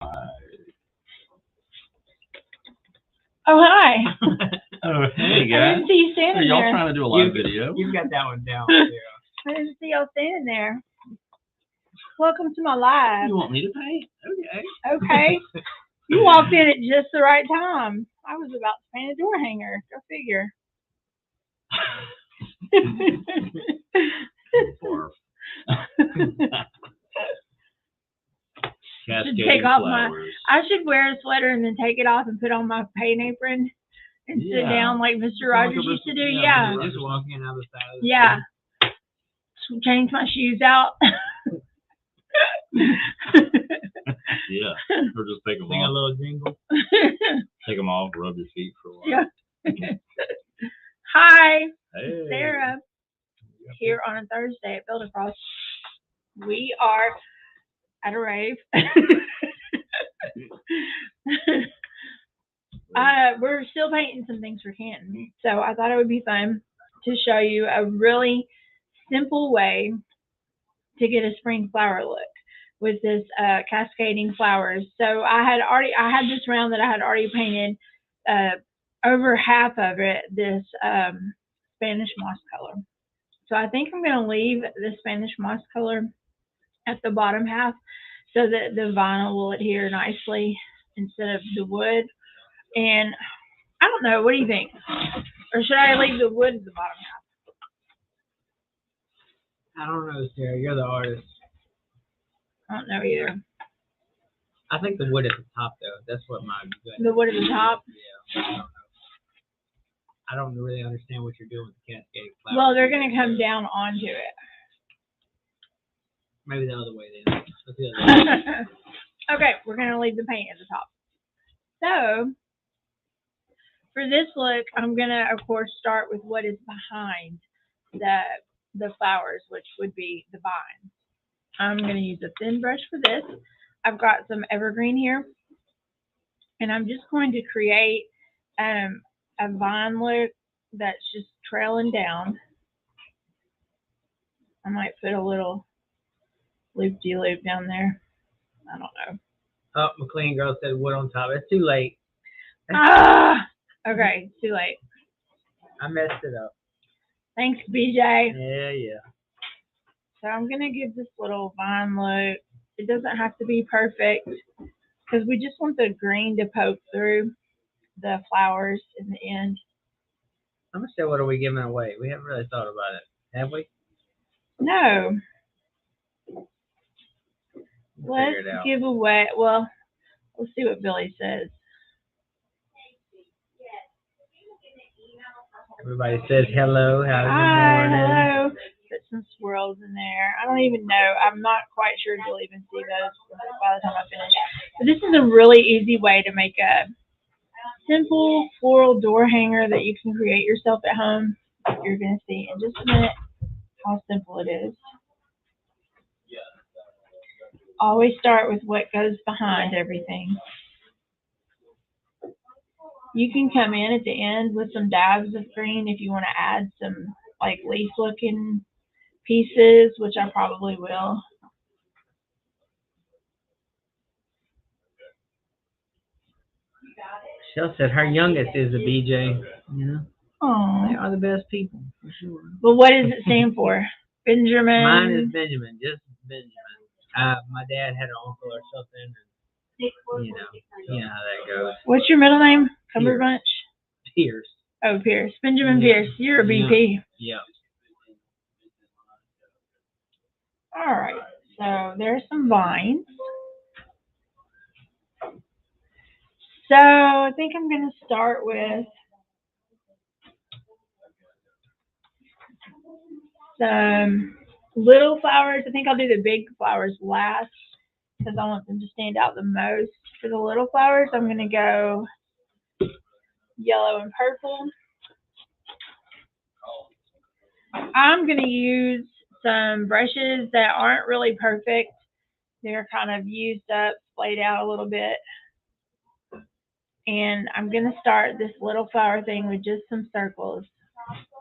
Oh, hi. Oh, hey I guys. didn't see you Are standing y'all there. trying to do a live video? You've got that one down, Sarah. I didn't see y'all standing there. Welcome to my live. You want me to paint? Okay. Okay. You walked in at just the right time. I was about to paint a door hanger. Go figure. Barf. Should Cascading take off flowers. I should wear a sweater and then take it off and put on my paint apron and sit down like Mr. Rogers used to do. Yeah. Just walking out the side of the Yeah. Change my shoes out. Yeah. Or just take them Sing a off. little jingle. Take them off, rub your feet for a while. Yeah. Hi, Hey. Sarah. Here on a Thursday at Build Across. We are at a rave. We're still painting some things for Canton, so I thought it would be fun to show you a really simple way to get a spring flower look with this cascading flowers. So I had this round that I had already painted over half of it this Spanish moss color. So I think I'm going to leave the Spanish moss color at the bottom half so that the vinyl will adhere nicely instead of the wood. And I don't know, what do you think? Or should I leave the wood at the bottom half? I don't know, Sarah. You're the artist. I don't know either. I think the wood at the top, though. That's what my gut. The wood at the top? Yeah. I don't really understand what you're doing with the cascading flowers. Well, they're going to come down onto it. Maybe the other way then. Let's do the other way. Okay, we're going to leave the paint at the top. So, for this look, I'm going to, of course, start with what is behind the flowers, which would be the vines. I'm going to use a thin brush for this. I've got some evergreen here, and I'm just going to create a vine look that's just trailing down. I might put a little loop-de-loop down there. I don't know. Oh, McLean girl said wood on top. It's too late. Okay, too late. I messed it up. Thanks, BJ. Yeah. So I'm going to give this little vine look. It doesn't have to be perfect because we just want the green to poke through the flowers in the end. I'm going to say, what are we giving away? We haven't really thought about it, have we? No. We'll Let's figure it out. give away. Well, we'll see what Billy says. Everybody says hello. How's the Hi, morning? hello. Put some swirls in there. I don't even know. I'm not quite sure you'll even see those by the time I finish. But this is a really easy way to make a simple floral door hanger that you can create yourself at home. You're going to see in just a minute how simple it is. Always start with what goes behind everything. You can come in at the end with some dabs of green if you want to add some like leaf looking pieces, which I probably will. Shell said her youngest is a BJ. You know, Oh. they are the best people, for sure. Well, what does it stand for? Benjamin? Mine is Benjamin, just Benjamin. My dad had an uncle or something, and you know how that goes. What's your middle name? Cumberbunch? Pierce. Oh, Pierce. Benjamin Pierce. You're a BP. Yeah. All right. So there's some vines. So I think I'm going to start with some little flowers. I think I'll do the big flowers last because I want them to stand out the most. For the little flowers, I'm going to go yellow and purple. I'm going to use some brushes that aren't really perfect. They're kind of used up, splayed out a little bit. And I'm going to start this little flower thing with just some circles.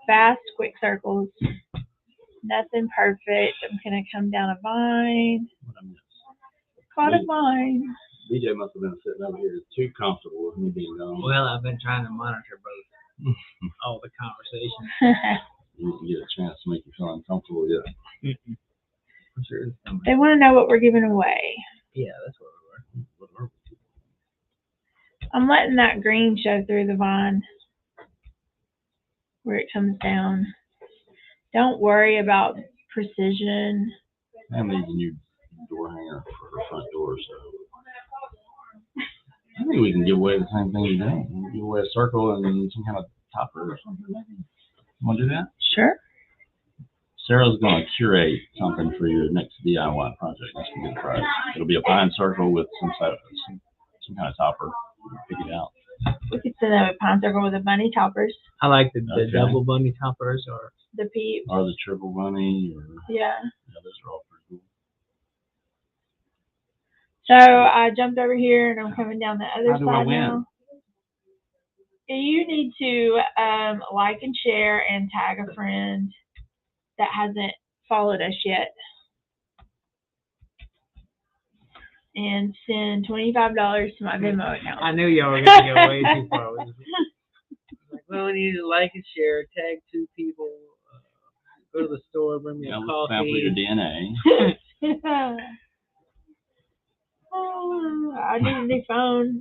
Fast, quick circles. Nothing perfect. I'm going to come down a vine. Caught a vine. BJ must have been sitting over here too comfortable with me being gone. Well, I've been trying to monitor both. All the conversations. You didn't get a chance to make you feel uncomfortable yet. I'm sure it's coming. They want to know what we're giving away. Yeah, that's what we were. What are we? I'm letting that green show through the vine where it comes down. Don't worry about precision. Pam needs a new door hanger for her front door, so I think we can give away the same thing you do. We can give away a circle and some kind of topper or something. Maybe. You want to do that? Sure. Sarah's going to curate something for your next DIY project. That's a good prize. It'll be a pine circle with some kind of topper. Pick it out. We could send them a pine circle with the bunny toppers. I like the Okay. double bunny toppers or The peeps. Or the triple bunny. Or, Yeah. those are all pretty cool. So I jumped over here and I'm coming down the other How do I side win? now. You need to like and share and tag a friend that hasn't followed us yet. And send $25 to my Venmo account. I knew y'all were going to go way too far with this. Like, well, we need to like and share, tag 2 people, go to the store, bring me a Let's sample your coffee. DNA. Oh, I need a new phone.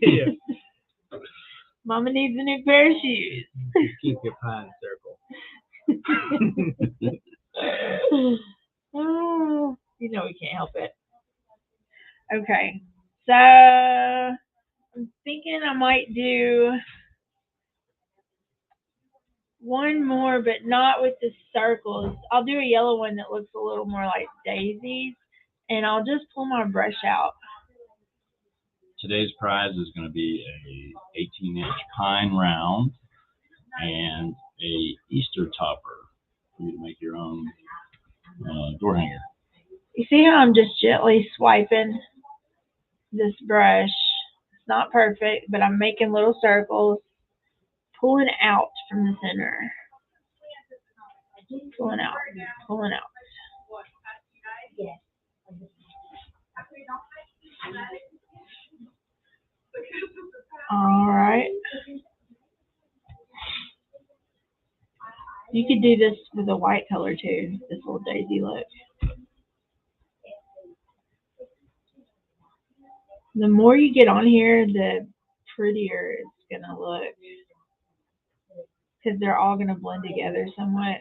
Yeah. Mama needs a new pair of shoes. Just keep your pine circle. Oh, you know we can't help it. Okay, so I'm thinking I might do one more, but not with the circles. I'll do a yellow one that looks a little more like daisies, and I'll just pull my brush out. Today's prize is going to be a 18-inch pine round and a Easter topper for you to make your own door hanger. You see how I'm just gently swiping this brush? It's not perfect, but I'm making little circles, pulling out from the center. Pulling out, pulling out. All right. You could do this with a white color too, this little daisy look. The more you get on here, the prettier it's going to look. Because they're all going to blend together somewhat.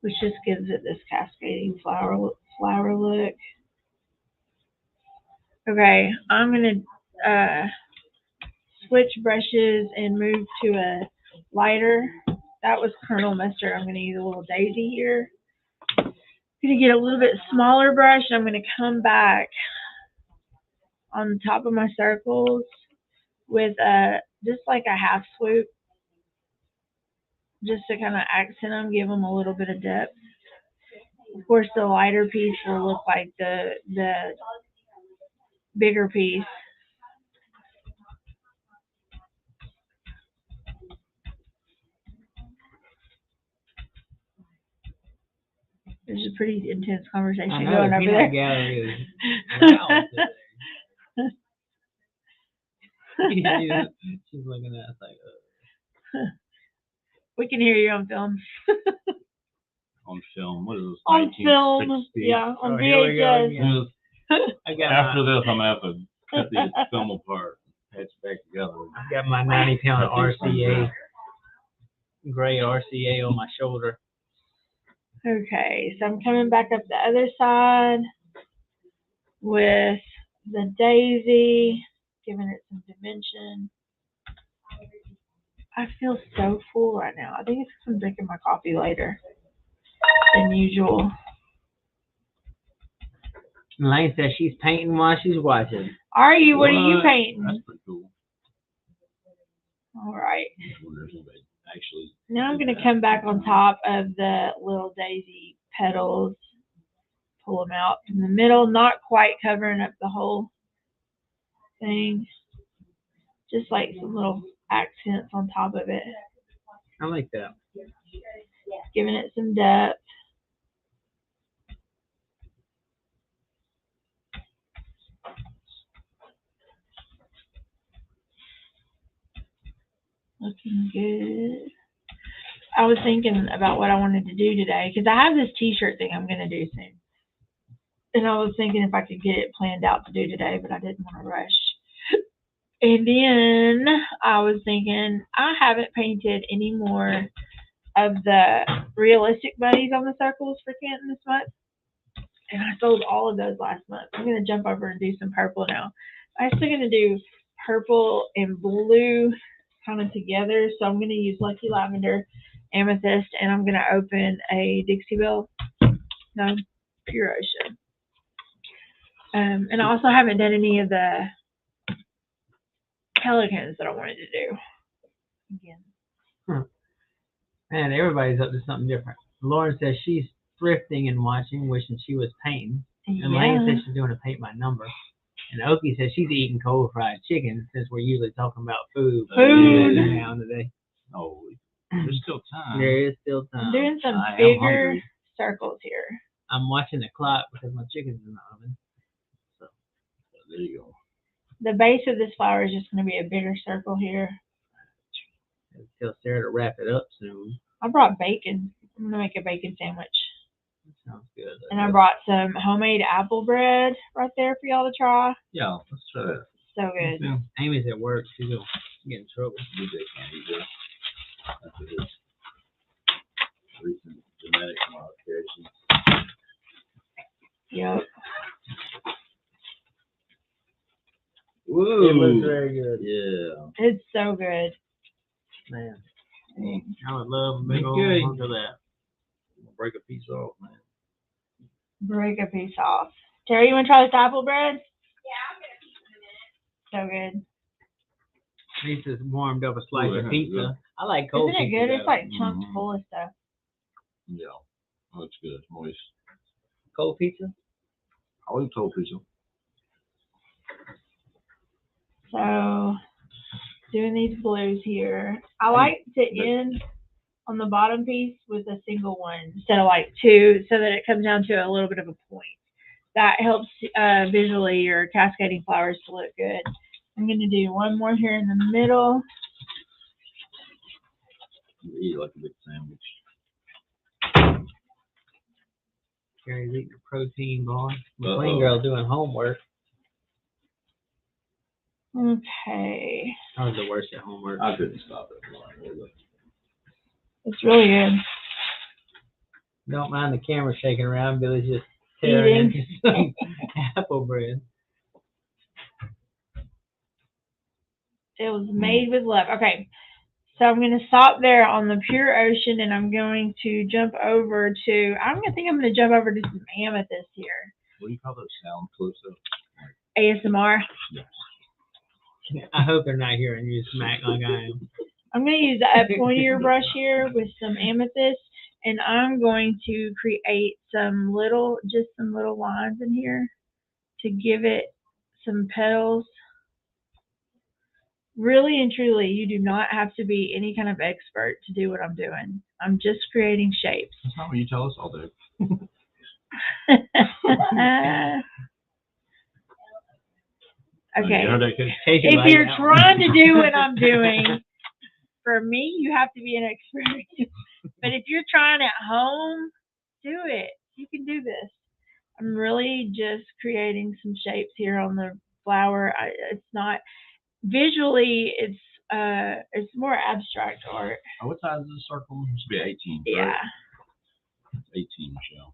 Which just gives it this cascading flower look. Okay, I'm going to switch brushes and move to a lighter. That was Colonel Mustard. I'm going to use a little daisy here. I'm going to get a little bit smaller brush. I'm going to come back on the top of my circles with just like a half swoop, just to kind of accent them, give them a little bit of depth. Of course, the lighter piece will look like the bigger piece. There's a pretty intense conversation going over there. Gallery is loud today. Yeah, she's looking at us like, We can hear you on film. On film. What is this? On film. 1960? Yeah, on Oh, here we go VHS. again. I got After this, I'm going to have to cut these film apart and patch back together. I've got my 90-pound RCA, gray RCA on my shoulder. Okay, so I'm coming back up the other side with the daisy, giving it some dimension. I feel so full right now. I think it's because I'm drinking my coffee later than usual. Lane says she's painting while she's watching. Are you? What are you That's painting? pretty cool. All right. I wonder if anybody actually. Now I'm going to come back on top of the little daisy petals, pull them out from the middle, not quite covering up the whole thing, just like some little accents on top of it, I like that. giving it some depth. Looking good. I was thinking about what I wanted to do today because I have this T-shirt thing I'm going to do soon. And I was thinking if I could get it planned out to do today, but I didn't want to rush. And then I was thinking I haven't painted any more of the realistic bunnies on the circles for Canton this month. And I sold all of those last month. I'm going to jump over and do some purple now. I'm still going to do purple and blue kind of together. So I'm going to use Lucky Lavender, Amethyst, and I'm going to open a Dixie Belle. No, Pure Ocean. And I also haven't done any of the Pelicans that I wanted to do. Again. Man, everybody's up to something different. Lauren says she's thrifting and watching, wishing she was painting. And Lane says she's doing a paint by number. And Okie says she's eating cold fried chicken since we're usually talking about food. Now today. Oh, there's still time. There is still time. I'm doing some bigger circles here. I'm watching the clock because my chicken's in the oven. So there you go. The base of this flower is just going to be a bigger circle here. Tell Sarah to wrap it up soon. I brought bacon. I'm going to make a bacon sandwich. That sounds good. And I brought some homemade apple bread right there for y'all to try. Yeah, let's try that. So good. Yeah. Amy's at work. She's going to get in trouble. DJ can't eat this. After his recent genetic modifications. Yep. Woo! It looks very good. Yeah. It's so good. Man. I would love a big old hunk of that. Break a piece off, man. Break a piece off. Terry, you want to try this apple bread? Yeah, I'm going to keep it in a minute. So good. Lisa's warmed up a slice of pizza. Good. I like cold pizza. Isn't it good? It's like chunked full of stuff. Yeah. Oh, it's good. It's moist. Cold pizza? I'll eat cold pizza. So, doing these blues here. I like to end on the bottom piece with a single one instead of like two, so that it comes down to a little bit of a point. That helps visually your cascading flowers to look good. I'm going to do one more here in the middle. You eat like a big sandwich. Carrie's eating a protein bar. McLean girl doing homework. Okay. I was the worst at homework. I couldn't stop it. It's really good. Don't mind the camera shaking around. Billy's just tearing into some apple bread. It was made with love. Okay. So I'm going to stop there on the Pure Ocean, and I'm going to jump over to, I'm going to jump over to some amethyst here. What do you call those sound clips of? ASMR. Yes. I hope they're not hearing you smack like I am. I'm going to use a pointier brush here with some amethyst, and I'm going to create just some little lines in here to give it some petals. Really and truly, you do not have to be any kind of expert to do what I'm doing. I'm just creating shapes. That's not what you tell us all day. Okay. If you're trying to do what I'm doing, for me, you have to be an expert. But if you're trying at home, do it. You can do this. I'm really just creating some shapes here on the flower. It's not visually. It's more abstract art. Oh, what size is the circle? It should be 18. Yeah. Right? 18, Michelle.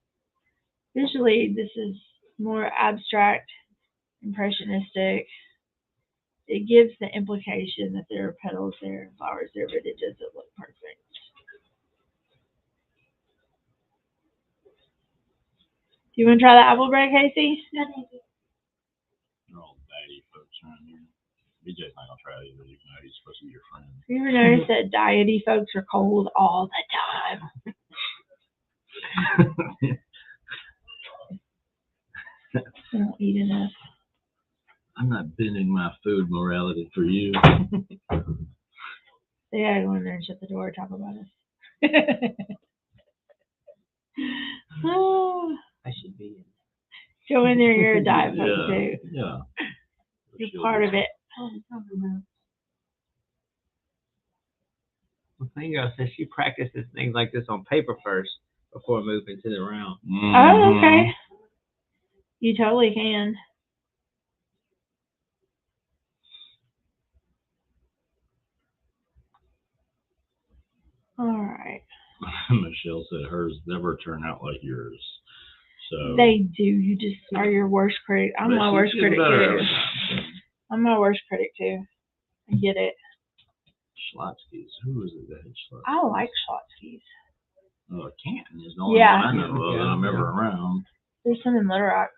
Visually, this is more abstract, impressionistic. It gives the implication that there are petals there and flowers there, but it doesn't look perfect. Do you want to try the apple bread, Casey? No, thank you. They're all diety folks around here. BJ's not going to try it either, even though he's supposed to be your friend. Have you ever noticed that diety folks are cold all the time? They don't eat enough. I'm not bending my food morality for you. They gotta go in there and shut the door and talk about us. I should be in. Go in there, you're a diet folk too. Yeah. You're part of it. Clean girl says she practices things like this on paper first before moving to the round. Oh, okay. You totally can. All right. Michelle said hers never turn out like yours. So They do. You just are your worst critic. I'm but my she's worst getting critic better too. every time. I'm my worst critic too. I get it. Schlotsky's. Who is it that had Schlotsky? I like Schlotsky's. Oh, Canton is the only Yeah. one I know of that I'm ever around. There's some in Little Rock,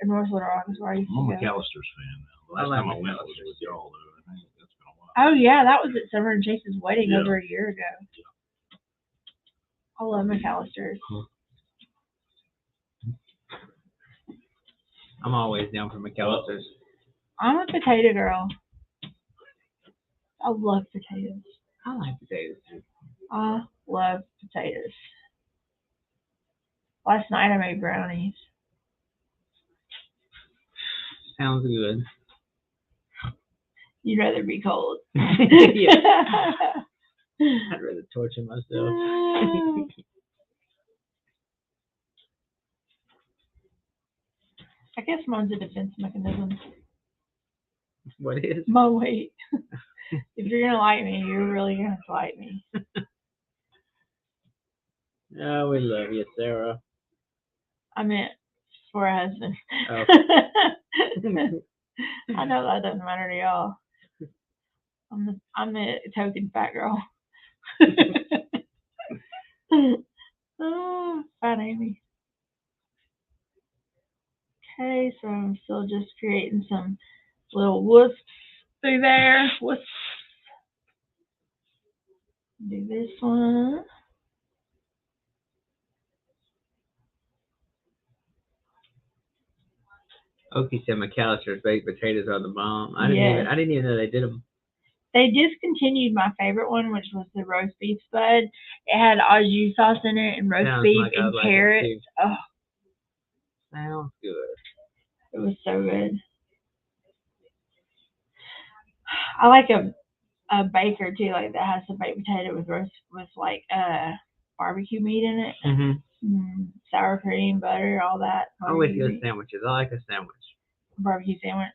North Little Rock is where I used I'm a to go. McAllister's fan now. The last time I went was with y'all, though. I think that's been a while. Oh yeah, that was at Summer and Chase's wedding Yeah. over a year ago. I love McAllister's. I'm always down for McAllister's. I'm a potato girl. I love potatoes. I like potatoes too. I love potatoes. Last night I made brownies. Sounds good. You'd rather be cold. Yeah. I'd rather torture myself. I guess mine's a defense mechanism. What is? My weight. If you're gonna like me, you're really gonna have to like me. Oh, we love you, Sarah. I meant for a husband. Oh. I know that doesn't matter to y'all. I'm the token fat girl. Oh, fat Amy. Okay, so I'm still just creating some little wisps through there. Wisps. Do this one. Okie said McAllister's baked potatoes are the bomb. I Yes. didn't even know they did them. They discontinued my favorite one, which was the roast beef spud. It had au jus sauce in it and roast Sounds beef like I and like it carrots. too. Oh, Sounds good. it was so good. I like a baker too, like that has the baked potato with like barbecue meat in it, sour cream, butter, all that. I'm with you barbecue with meat. sandwiches. I like a sandwich. Barbecue sandwich.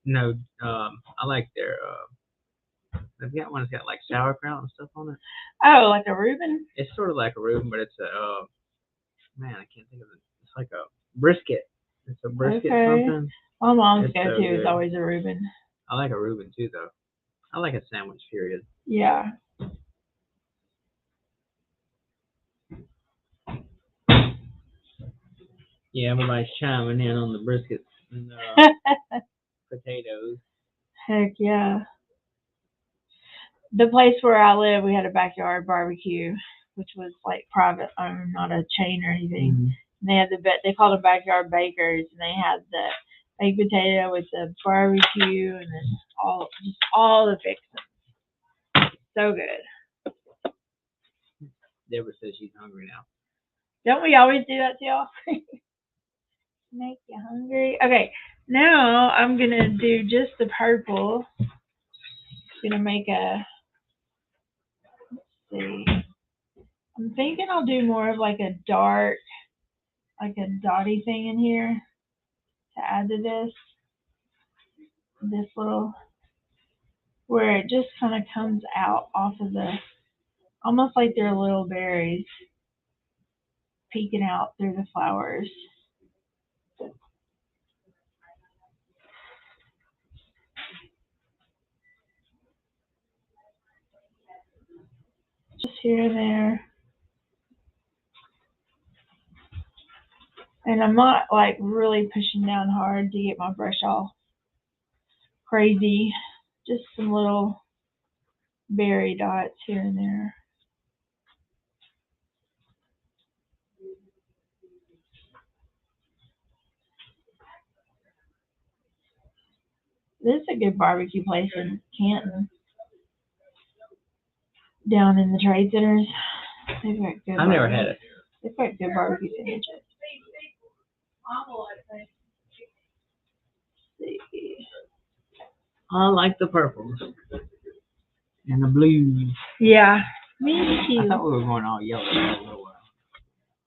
No, I like their they've got one that's got like sauerkraut and stuff on it. Oh, like a Reuben? It's sort of like a Reuben, but it's a man, I can't think of it. It's like a brisket. It's a brisket something. My mom's It's go-to so is good. always a Reuben. I like a Reuben too, though. I like a sandwich, period. Yeah. Yeah, everybody's chiming in on the briskets and potatoes. Heck yeah. The place where I live, we had a backyard barbecue, which was like private, not a chain or anything. Mm-hmm. And they had they called them backyard bakers, and they had the baked potato with the barbecue, and then all the fixings. So good. Deborah says she's hungry now. Don't we always do that to y'all? Make you hungry. Okay, now I'm gonna do just the purple. Gonna make a. Let's see. I'm thinking I'll do more of like a dark, like a dotty thing in here to add to this little, where it just kind of comes out off of the, almost like they're little berries peeking out through the flowers. Just here and there. And I'm not like really pushing down hard to get my brush all crazy. Just some little berry dots here and there. This is a good barbecue place in Canton. Down in the trade centers. They've got good I've never had it. They've got good barbecue sandwiches. Let's see. I like the purples and the blues. Yeah, Me I too. thought we were going all yellow for a little while.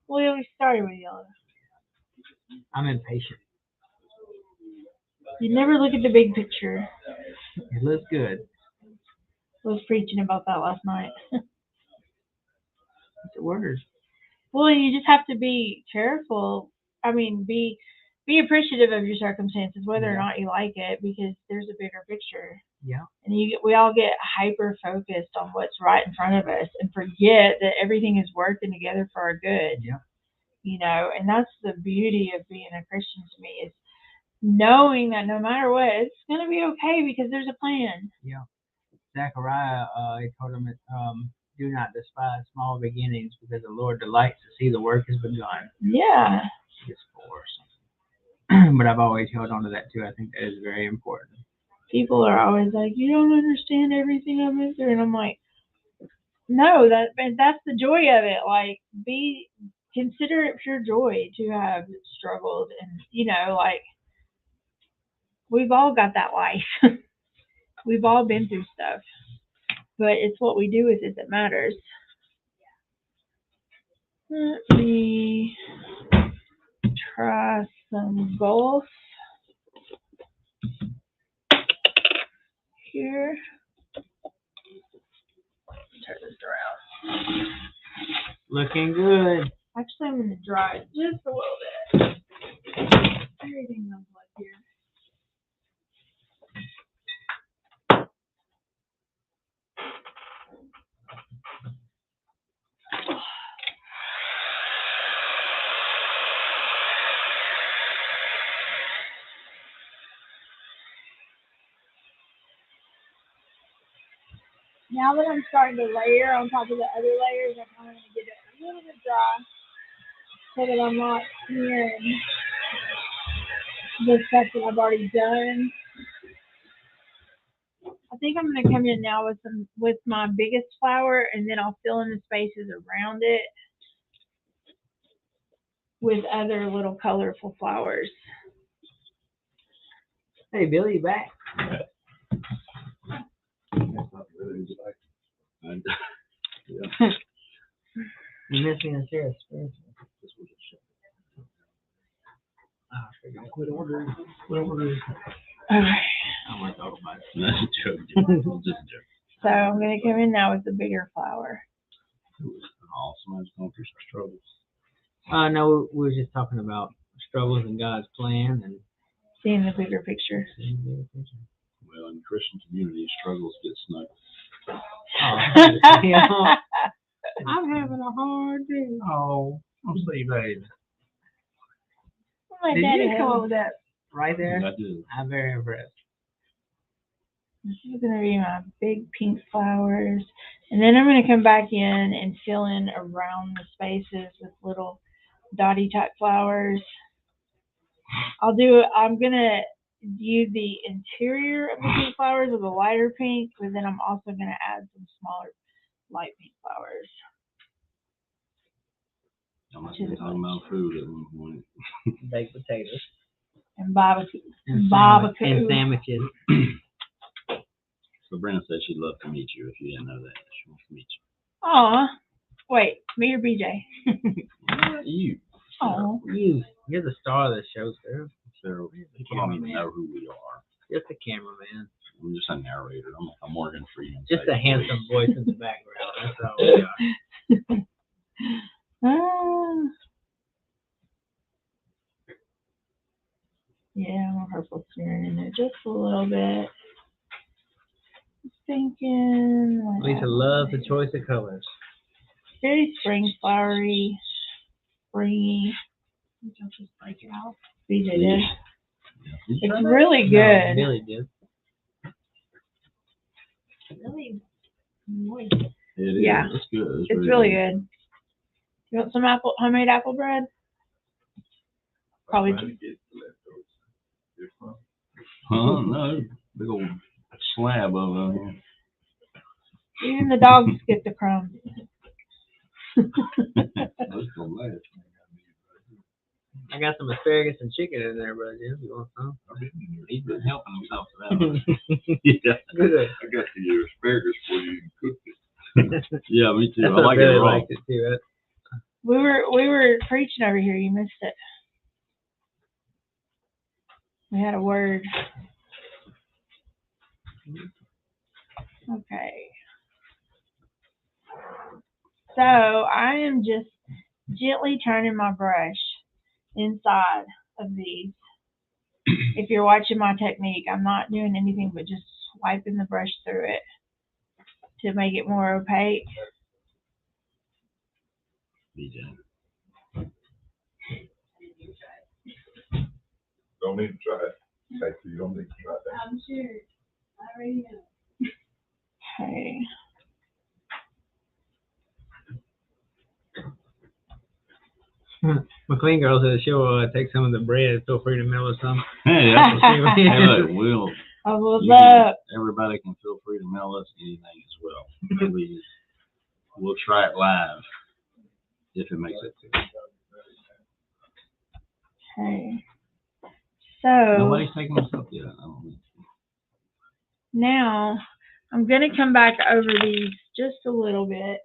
Well, we started with yellow. I'm impatient. You never look at the big picture. It looks good. I was preaching about that last night. It's a word. Well, you just have to be careful. I mean, be appreciative of your circumstances, whether or Yeah. not you like it, because there's a bigger picture. Yeah. And we all get hyper focused on what's right in front of us and forget that everything is working together for our good. Yeah. You know, and that's the beauty of being a Christian to me, is knowing that no matter what, it's gonna be okay because there's a plan. Yeah. Zechariah, he told him, do not despise small beginnings because the Lord delights to see the work has begun. Yeah. It's 4 or something. But I've always held on to that too. I think that is very important. People are always like, you don't understand everything I've been through, and I'm like, no, that's the joy of it. Like, consider it pure joy to have struggled, and like, we've all got that life. We've all been through stuff, but it's what we do with it that matters. Let me try some golf here. Turn this around. Looking good. Actually, I'm gonna dry it just a little bit. Everything's unplugged here. Now that I'm starting to layer on top of the other layers, I'm kind of going to get it a little bit dry so that I'm not smearing the stuff that I've already done. I think I'm going to come in now with my biggest flower, and then I'll fill in the spaces around it with other little colorful flowers. Hey, Billy, you back? Yeah. You missed me on Sarah's space. Quit ordering. Okay. I want to talk about it. That's a joke. Dude. Just a joke. So I'm going to come in now with the bigger flower. Awesome. I was going through some struggles. No, we were just talking about struggles in God's plan and Seeing the bigger picture. Well, in the Christian community, struggles get snuck. Oh, I'm having a hard day. Oh, I'm sleeping, baby. My Did daddy you come has- up with that right there? I did. I'm very impressed. This is going to be my big pink flowers. And then I'm going to come back in and fill in around the spaces with little dotty type flowers. I'm going to do the interior of the pink flowers with a lighter pink, but then I'm also going to add some smaller light pink flowers. I must have been talking about food at one point. Baked potatoes. And barbecue. And Barbecue. and sandwiches. So Brenda said she'd love to meet you if you didn't know that. She wants to meet you. Aw. Wait, me or BJ? You. Aw. You're the star of the show, Sarah. So people don't even know who we are. Just a cameraman. I'm just a narrator. I'm Morgan Freeman. Just a handsome voice in the background. That's all we are. Yeah, I'm purple smearing in there just a little bit. Just thinking. Lisa loves the choice of colors. Very spring flowery, springy. I'll just break it out. BJ did. Yeah. It's really No, good. Billy did. Really moist. It is. Yeah. It's good. It's really good. You want some homemade apple bread? Probably just. Huh? No. Big old slab of it. Even the dogs get the crumbs. I got some asparagus and chicken in there, brother Jim. You want some? He's been helping himself to that one. Yeah. Good. I got the asparagus for you. You cooked it. Yeah, me too. That's I what like it Billy raw. liked it too. We were preaching over here. You missed it. We had a word. Okay. So I am just gently turning my brush inside of these. If you're watching my technique, I'm not doing anything but just swiping the brush through it to make it more opaque. DJ. Don't need to try it. Okay, so you don't need to try that. I'm sure. I already know. Okay. McLean girl says she'll take some of the bread. Feel free to mail us some. Hey, that's what hey, look, we'll. What's can, up? everybody can feel free to mail us anything as well. We'll try it live if it makes it. Okay. So Nobody's taking this up yet. I don't think. Now I'm gonna come back over these just a little bit.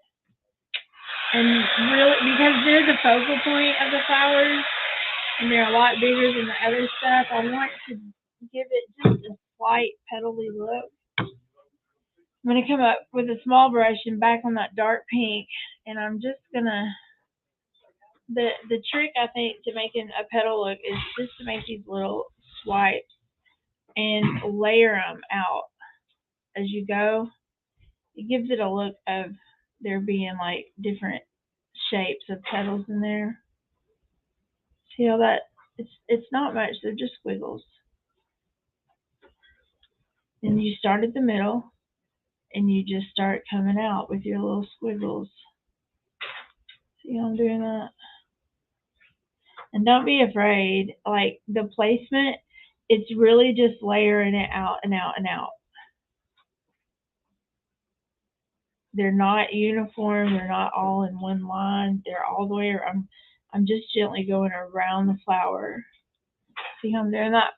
And really, because they're the focal point of the flowers, and they're a lot bigger than the other stuff, I want to give it just a slight petally look. I'm going to come up with a small brush and back on that dark pink, and I'm just going to, the trick, I think, to making a petal look is just to make these little swipes and layer them out as you go. It gives it a look of there being like different shapes of petals in there. See how that it's not much, they're just squiggles. And you start at the middle and you just start coming out with your little squiggles. See how I'm doing that? And don't be afraid, like the placement, it's really just layering it out and out and out. They're not uniform, they're not all in one line, they're all the way around. I'm just gently going around the flower. See how I'm doing that?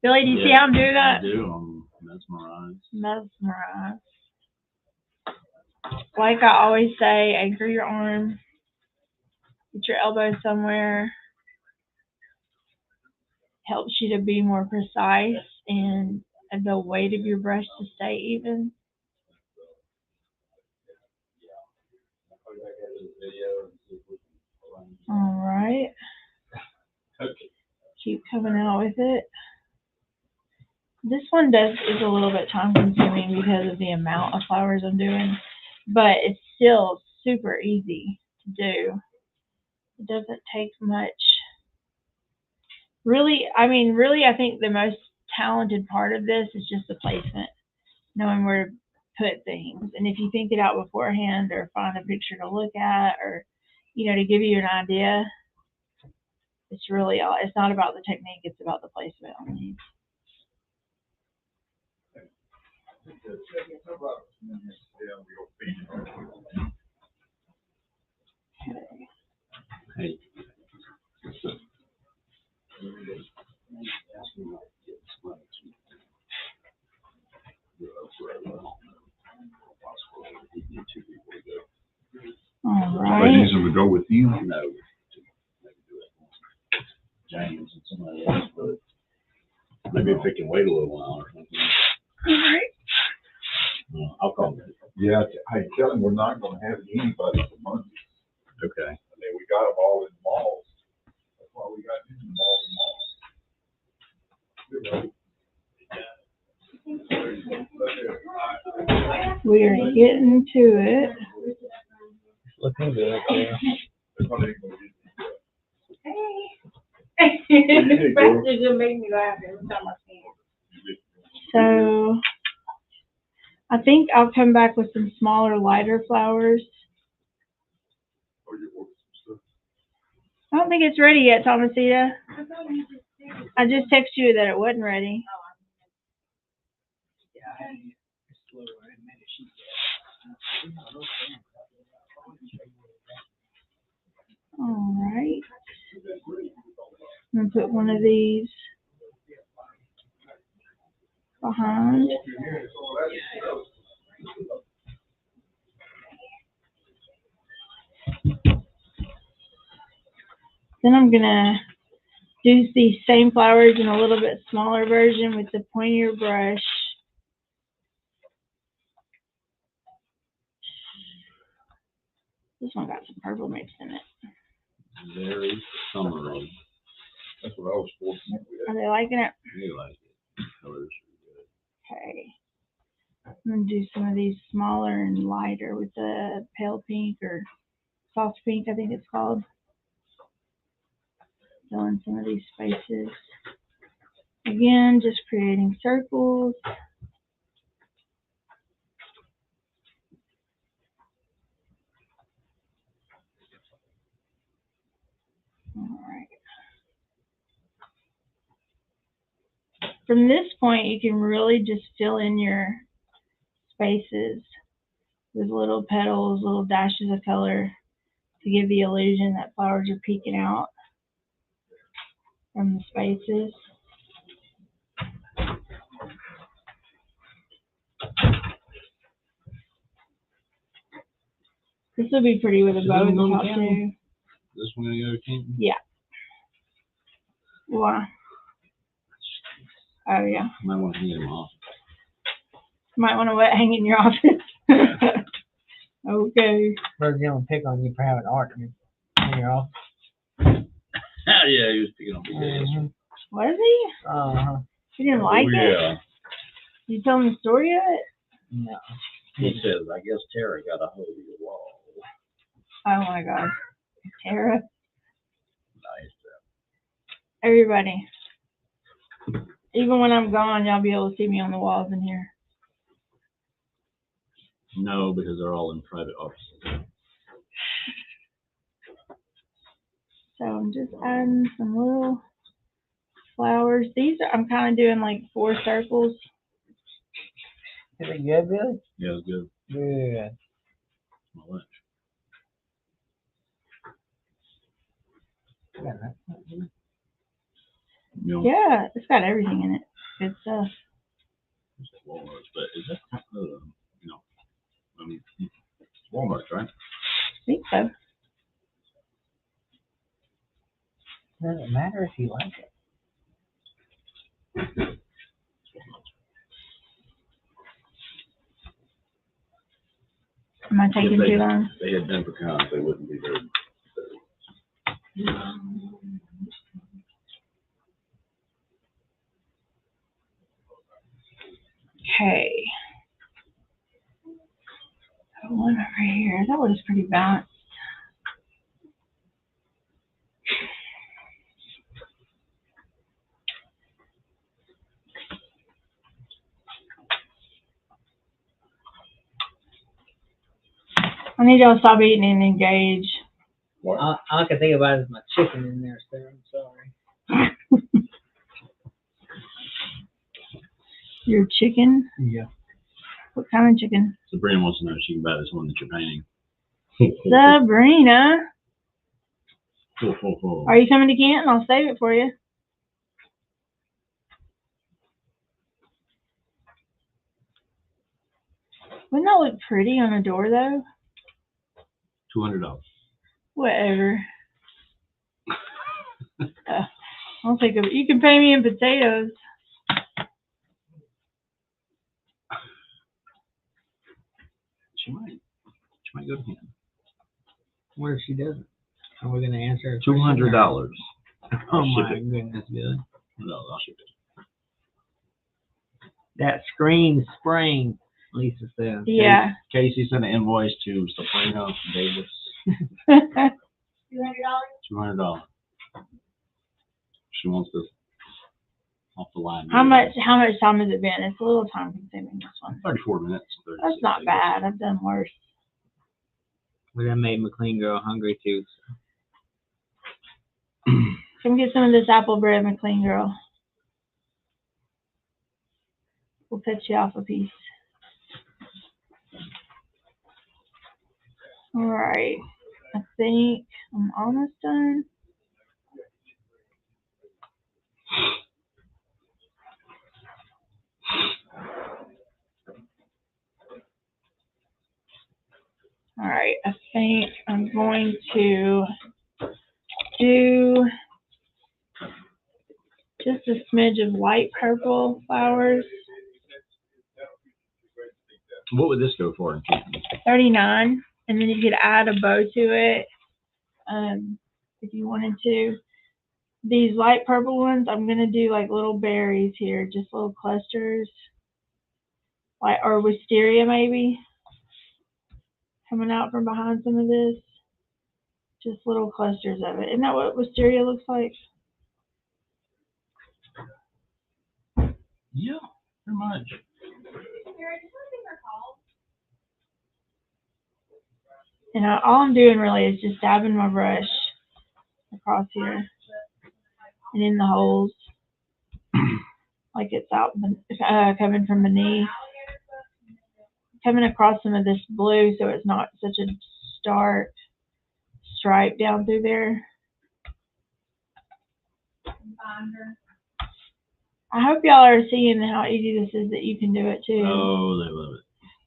Billy, do you see how I'm doing that? I do. I'm mesmerized. Mesmerized. Like I always say, anchor your arm. Get your elbow somewhere. Helps you to be more precise and the weight of your brush to stay even. All right. Keep coming out with it. This one is a little bit time consuming because of the amount of flowers I'm doing, but it's still super easy to do. It doesn't take much. Really, I think the most talented part of this is just the placement, knowing where to put things. And if you think it out beforehand or find a picture to look at or, to give you an idea, it's really all, it's not about the technique, it's about the placement on these. Hey. All Are right. you using to go with you? No. James and somebody else, but maybe if it can wait a little while or something. All right. I'll call them. Yeah, hey, tell them we're not gonna have anybody for Monday. Okay. I mean, we got them all in malls. That's why we got them in malls and malls. We are getting to it. Looking good. Yeah. Expressions will make me laugh every time I see it. So I think I'll come back with some smaller, lighter flowers. I don't think it's ready yet, Thomasita. I just texted you that it wasn't ready. All right. I'm going to put one of these behind. Then I'm gonna do these same flowers in a little bit smaller version with the pointier brush. This one got some purple mixed in it. Very summery. That's what I was fortunate with. Are they liking it? You like it. Colors are Okay. I'm gonna do some of these smaller and lighter with the pale pink or soft pink, I think it's called. Fill in some of these spaces. Again, just creating circles. Alright. From this point, you can really just fill in your spaces with little petals, little dashes of color to give the illusion that flowers are peeking out from the spaces. This will be pretty with a bow at the top too. This one gonna go to Canton? Yeah. Why? Oh yeah. Might want to hang them off. Might want to hang in your office. Okay. Bird's gonna pick on you for having art in your office. Yeah, he was picking on me. Mm-hmm. Was he? Uh-huh. You didn't like it? Yeah. You tell him the story of it? No. He says, I guess Tara got a hold of your wall. Oh my God. Tara. Nice. Everybody. Even when I'm gone, y'all be able to see me on the walls in here. No, because they're all in private offices. So I'm just adding some little flowers. These are, I'm kind of doing like 4 circles. Is it good, Billy? Yeah, it's good. Good. My lunch. You know, Yeah, it's got everything in it. Good stuff. it's Walmart, but is that, you know, Walmart, right? I think so. Doesn't matter if you like it. Am I taking too long? If they had been pecans, they wouldn't be very. Okay. One over here. That was pretty balanced. I need y'all to stop eating and engage. What? All I can think about is my chicken in there, sir. I'm sorry. Your chicken? Yeah. What kind of chicken? Sabrina wants to know if she can buy this one that you're painting. Sabrina. Cool. Are you coming to Canton? I'll save it for you. Wouldn't that look pretty on a door though? $200. Whatever. I'll take it. You can pay me in potatoes. She might go to him. What if she doesn't? Are we gonna answer her $200. question, or- Oh I'll ship my it. goodness, Billy. No, I'll ship it. That screams spring, Lisa says. Yeah. Casey sent an invoice to Sabrina Davis. $200? $200. She wants this off the line. How much time has it been? It's a little time consuming, this one. 34 minutes. That's not bad. I've done worse. Well, that made McLean girl hungry too. Come get some of this apple bread, McLean girl. We'll cut you off a piece. All right. I think I'm almost done. All right. I think I'm going to do just a smidge of light purple flowers. What would this go for in Canton? $39, and then you could add a bow to it, if you wanted to. These light purple ones, I'm gonna do like little berries here, just little clusters, like or wisteria maybe, coming out from behind some of this. Just little clusters of it. Isn't that what wisteria looks like? Yeah, pretty much. And all I'm doing really is just dabbing my brush across here and in the holes, like it's out coming from beneath, coming across some of this blue so it's not such a stark stripe down through there. I hope y'all are seeing how easy this is, that you can do it too. Oh, they love it.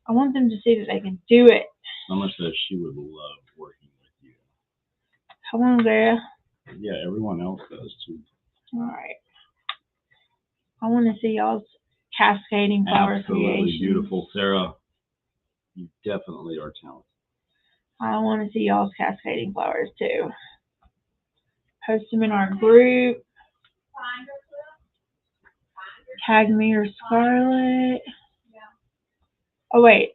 I want them to see that they can do it. So much that she would love working with you. Come on, girl. Yeah, everyone else does too. All right. I want to see y'all's cascading flower Absolutely creation. beautiful, Sarah. You definitely are talented. I want to see y'all's cascading flowers too. Post them in our group. Tag me or Scarlet. Oh wait,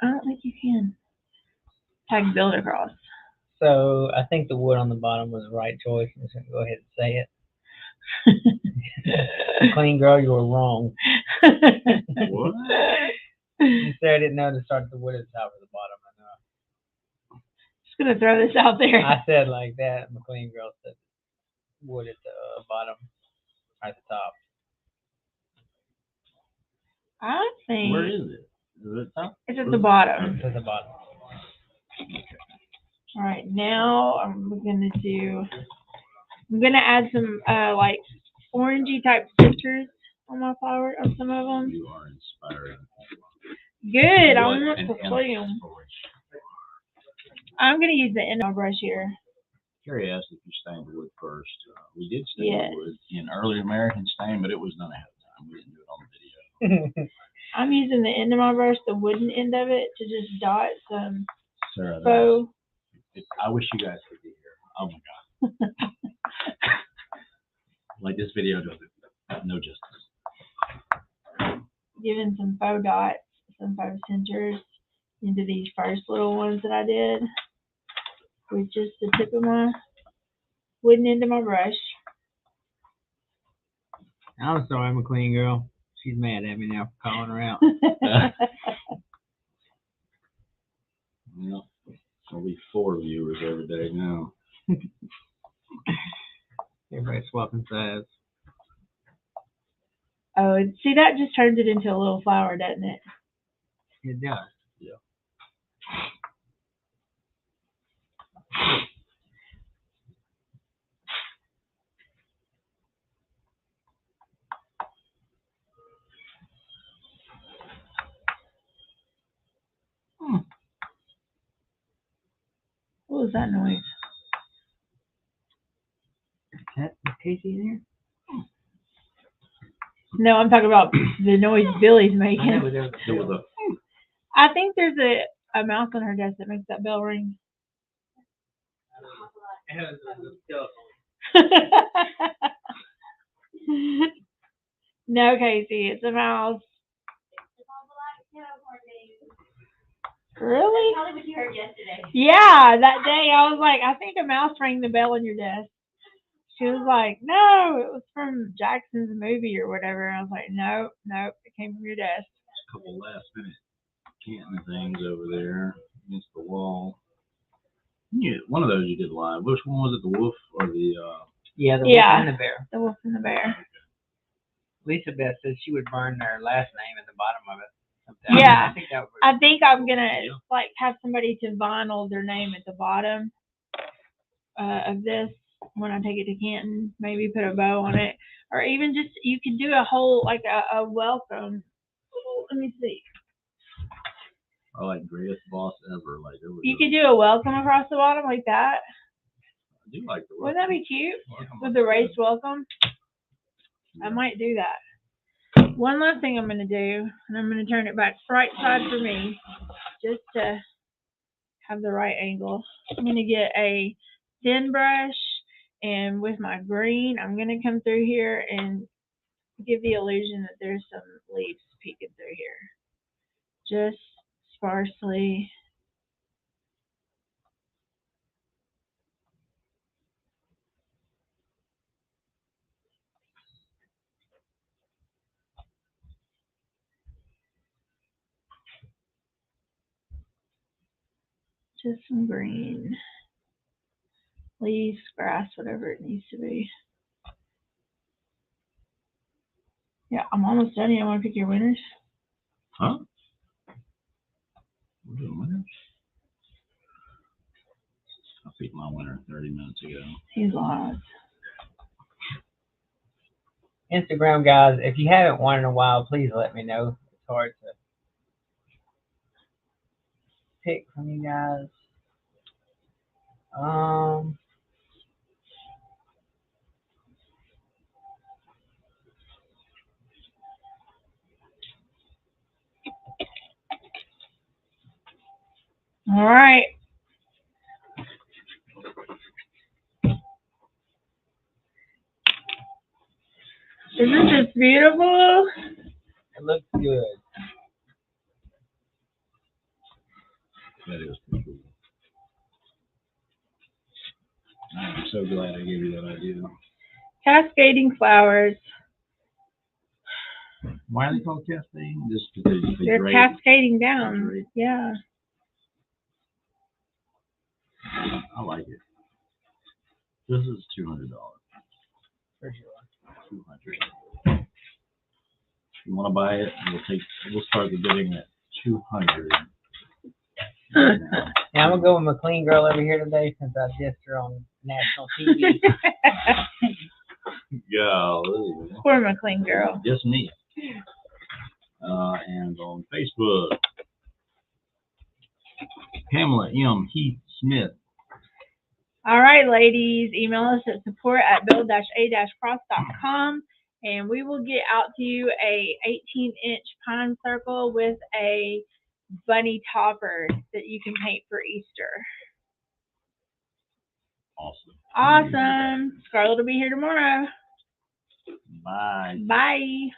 I don't think you can. Tag Build Across. So I think the wood on the bottom was the right choice. I'm just gonna go ahead and say it. Clean girl, you were wrong. What? You said I didn't know to start the wood at the top or the bottom. I know. Just gonna throw this out there. I said like that. McLean girl said wood at the bottom, or at the top. I think. Where is it? Is it top? It's at the bottom. It's at the bottom. All right, now I'm gonna add some like orangey type pictures on my flower, on some of them. You are inspiring. Good. I What want an to play them. inspiration. I'm gonna use the end of my brush here. Carrie asked if you stained the wood first. We did stain Yes. the wood in early American stain, but it was done ahead of time. We didn't do it on the video. I'm using the end of my brush, the wooden end of it, to just dot some Sarah, faux. I wish you guys could be here. Oh my God. Like this video does it no justice. Giving some faux dots, some faux centers into these first little ones that I did with just the tip of my wooden end of my brush. I'm sorry, McLean girl. She's mad at me now for calling her out. No, there'll be 4 viewers every day now. Everybody's swapping sides. Oh, see, that just turns it into a little flower, doesn't it? It does. Yeah. What was that noise? Is Casey in here? No, I'm talking about the noise Billy's I know, making. but there was I think there's a mouse on her desk that makes that bell ring. No, Casey, it's a mouse. Really? Probably what you heard yesterday. Yeah, that day I was like, I think a mouse rang the bell on your desk. She was like, no, it was from Jackson's movie or whatever. I was like, nope, it came from your desk. A couple last minute Canton things over there against the wall. Yeah, one of those you did live. Which one was it? The wolf or the? Yeah, the Yeah. wolf and the bear. The wolf and the bear. Lisa Beth said she would burn their last name at the bottom of it. Sometime. Yeah. I think that would. I think I'm gonna like have somebody to vinyl their name at the bottom of this when I take it to Canton. Maybe put a bow on it, or even just you could do a whole like a welcome. Ooh, let me see. Or like greatest boss ever. Like it was. You could do a welcome across the bottom like that. I do like the Wouldn't that be cute? welcome. With the raised welcome? I might do that. One last thing I'm going to do, and I'm going to turn it back right side for me, just to have the right angle. I'm going to get a thin brush, and with my green, I'm going to come through here and give the illusion that there's some leaves peeking through here. Just sparsely. Just some green. Leaves, grass, whatever it needs to be. Yeah, I'm almost done. You want to pick your winners? Huh? We're doing winners? I picked my winner 30 minutes ago. He's lost. Instagram guys, if you haven't won in a while, please let me know. It's hard to pick from you guys. All right. Isn't this beautiful? It looks good. That is pretty cool. I'm so glad I gave you that idea. Cascading flowers. Why are they called cascading? Just because they They're drape. cascading down. Drape. Yeah. I like it. This is $200. For sure. $200. If you want to buy it, we'll start the bidding at $200. Yeah, I'm gonna go with my clean girl over here today since I dissed her on national TV. Golly. Poor McLean girl. Just me. And on Facebook, Pamela M. Heath Smith. All right, ladies. Email us at support@build-a-cross.com, and we will get out to you a 18-inch pine circle with a bunny topper that you can paint for Easter. Awesome. Scarlett will be here tomorrow. Bye. Bye.